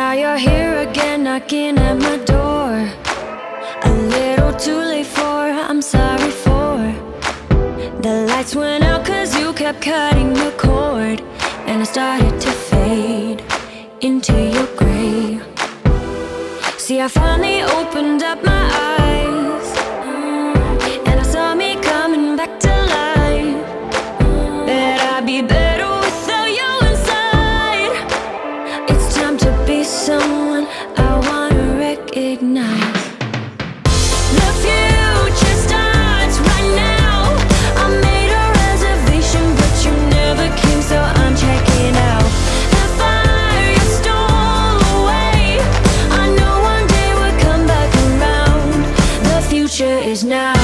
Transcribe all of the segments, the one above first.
Now you're here again, knocking at my door. A little too late for, I'm sorry for. The lights went out cause you kept cutting the cord, and I started to fade into your gray. See, I finally opened up my eyes, and I saw me coming back to life. That I'd be better without you inside. It's time to be someone I wanna recognize. The future starts right now. I made a reservation, but you never came, so I'm checking out. The fire you stole away, I know one day we'll come back around. The future is now.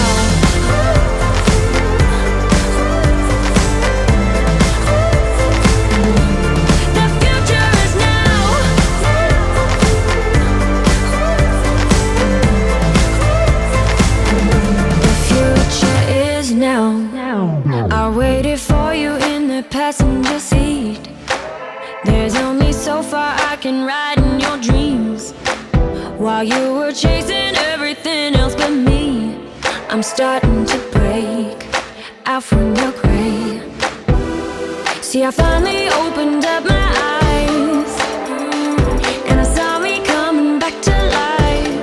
I waited for you in the passenger seat. There's only so far I can ride in your dreams. While you were chasing everything else but me, I'm starting to break out from your gray. See, I finally opened up my eyes, and I saw me coming back to life.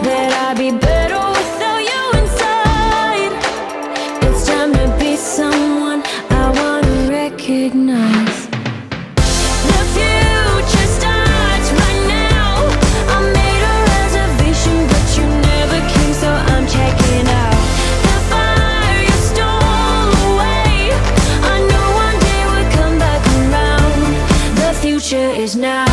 That I'd be better without you inside. It's time to be someone I wanna recognize. The future starts right now. I made a reservation, but you never came, so I'm checking out. The fire you stole away, I know one day we'll come back around. The future is now.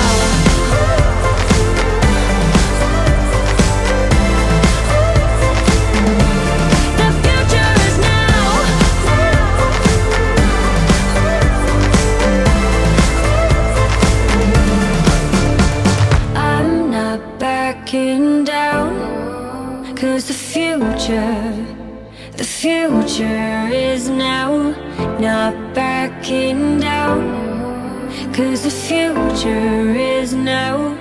Down, cause the future is now. Not backing down, cause the future is now.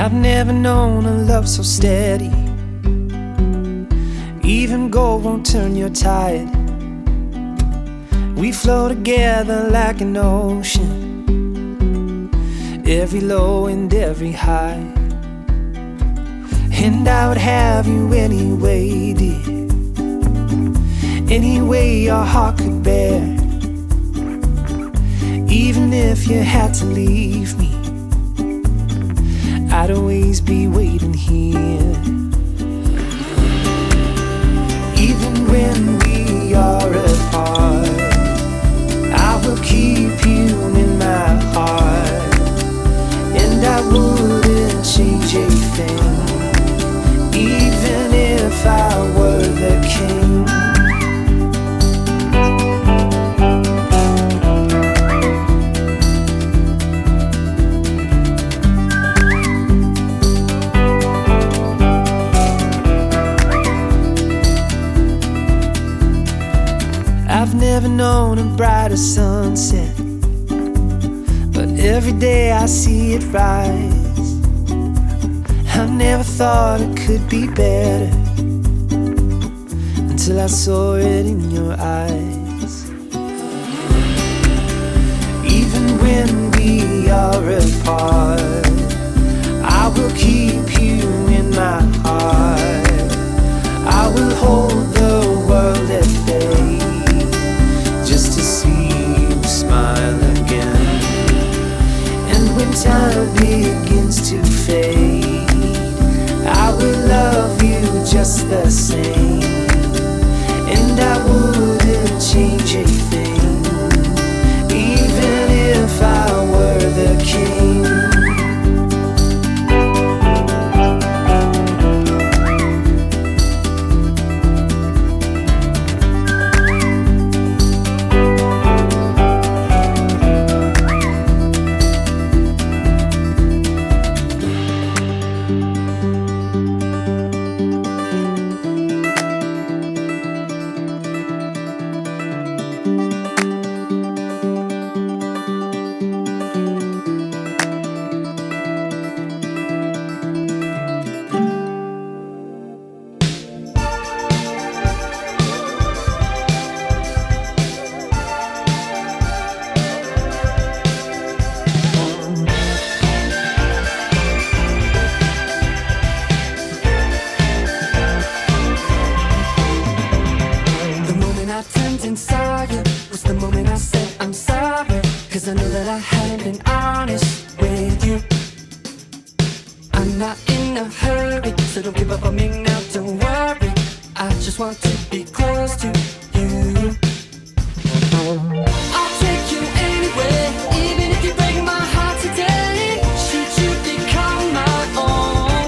I've never known a love so steady. Even gold won't turn your tide. We flow together like an ocean, every low and every high. And I would have you anyway, dear, any way your heart could bear. Even if you had to leave me, I'd always be waiting here. Even when we are apart, I will keep you in my heart. And I wouldn't change a thing, even if I were the king. I've never known a brighter sunset, but every day I see it rise. I never thought it could be better until I saw it in your eyes. Even when we are apart, I will keep you in my heart. I will hold the world at bay just to see you smile again. And when time begins to fade, I will love you just the same, and I wouldn't change a thing, even if I were the king. Inside you was the moment I said I'm sorry, 'cause I know that I hadn't been honest with you. I'm not in a hurry, so don't give up on me now, don't worry. I just want to be close to you. I'll take you anywhere, even if you break my heart today. Should you become my own,